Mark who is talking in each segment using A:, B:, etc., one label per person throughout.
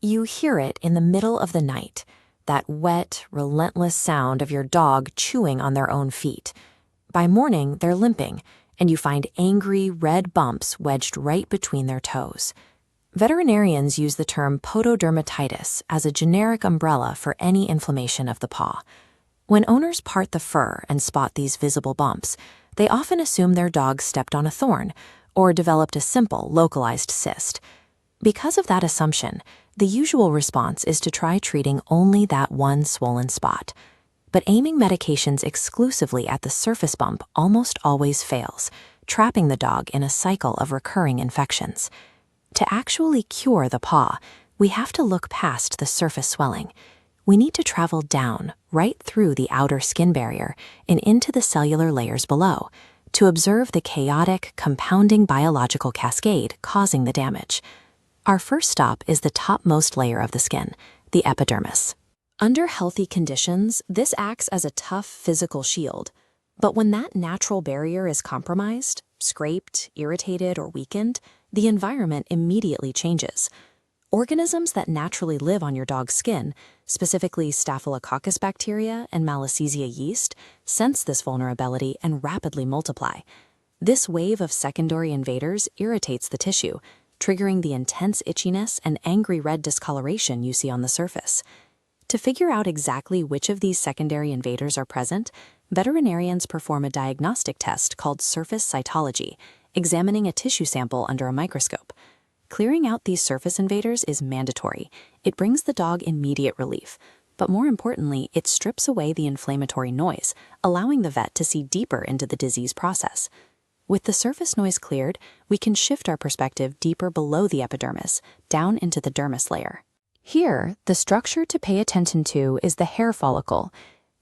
A: You hear it in the middle of the night, that wet, relentless sound of your dog chewing on their own feet. By morning, they're limping, and you find angry red bumps wedged right between their toes. Veterinarians use the term pododermatitis as a generic umbrella for any inflammation of the paw. When owners part the fur and spot these visible bumps, they often assume their dog stepped on a thorn or developed a simple, localized cyst. Because of that assumption, the usual response is to try treating only that one swollen spot. But aiming medications exclusively at the surface bump almost always fails, trapping the dog in a cycle of recurring infections. To actually cure the paw, we have to look past the surface swelling. We need to travel down, right through the outer skin barrier and into the cellular layers below, to observe the chaotic, compounding biological cascade causing the damage. Our first stop is the topmost layer of the skin, the epidermis. Under healthy conditions, this acts as a tough physical shield. But when that natural barrier is compromised, scraped, irritated, or weakened, the environment immediately changes. Organisms that naturally live on your dog's skin, specifically Staphylococcus bacteria and Malassezia yeast, sense this vulnerability and rapidly multiply. This wave of secondary invaders irritates the tissue, triggering the intense itchiness and angry red discoloration you see on the surface. To figure out exactly which of these secondary invaders are present, veterinarians perform a diagnostic test called surface cytology, examining a tissue sample under a microscope. Clearing out these surface invaders is mandatory. It brings the dog immediate relief. But more importantly, it strips away the inflammatory noise, allowing the vet to see deeper into the disease process. With the surface noise cleared, we can shift our perspective deeper below the epidermis, down into the dermis layer. Here, the structure to pay attention to is the hair follicle.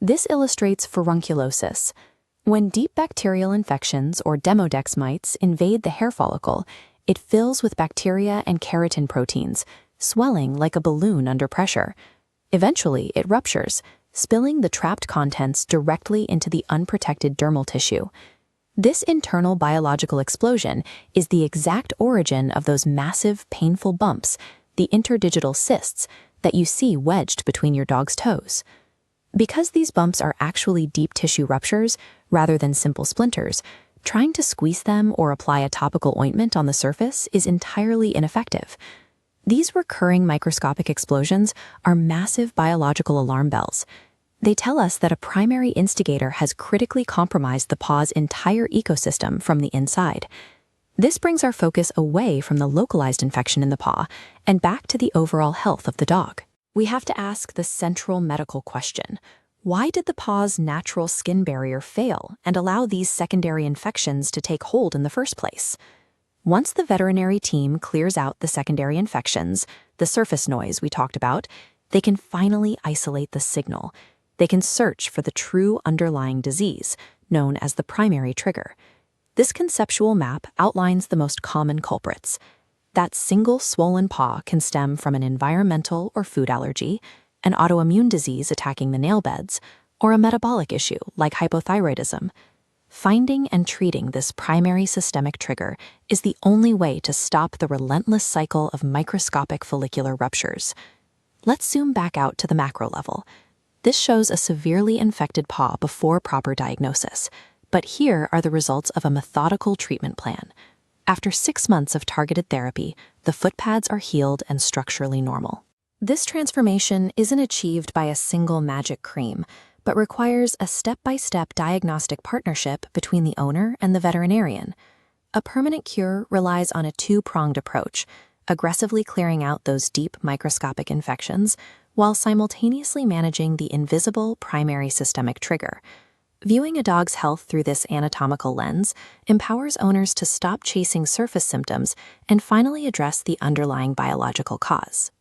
A: This illustrates furunculosis. When deep bacterial infections or Demodex mites invade the hair follicle, it fills with bacteria and keratin proteins, swelling like a balloon under pressure. Eventually, it ruptures, spilling the trapped contents directly into the unprotected dermal tissue. This internal biological explosion is the exact origin of those massive, painful bumps, the interdigital cysts, that you see wedged between your dog's toes. Because these bumps are actually deep tissue ruptures rather than simple splinters, trying to squeeze them or apply a topical ointment on the surface is entirely ineffective. These recurring microscopic explosions are massive biological alarm bells. They tell us that a primary instigator has critically compromised the paw's entire ecosystem from the inside. This brings our focus away from the localized infection in the paw and back to the overall health of the dog. We have to ask the central medical question: why did the paw's natural skin barrier fail and allow these secondary infections to take hold in the first place? Once the veterinary team clears out the secondary infections, the surface noise we talked about, they can finally isolate the signal. They can search for the true underlying disease, known as the primary trigger. This conceptual map outlines the most common culprits. That single swollen paw can stem from an environmental or food allergy, an autoimmune disease attacking the nail beds, or a metabolic issue like hypothyroidism. Finding and treating this primary systemic trigger is the only way to stop the relentless cycle of microscopic follicular ruptures. Let's zoom back out to the macro level. This shows a severely infected paw before proper diagnosis, but here are the results of a methodical treatment plan. After 6 months of targeted therapy, the foot pads are healed and structurally normal. This transformation isn't achieved by a single magic cream, but requires a step-by-step diagnostic partnership between the owner and the veterinarian. A permanent cure relies on a two-pronged approach, aggressively clearing out those deep microscopic infections while simultaneously managing the invisible primary systemic trigger. Viewing a dog's health through this anatomical lens empowers owners to stop chasing surface symptoms and finally address the underlying biological cause.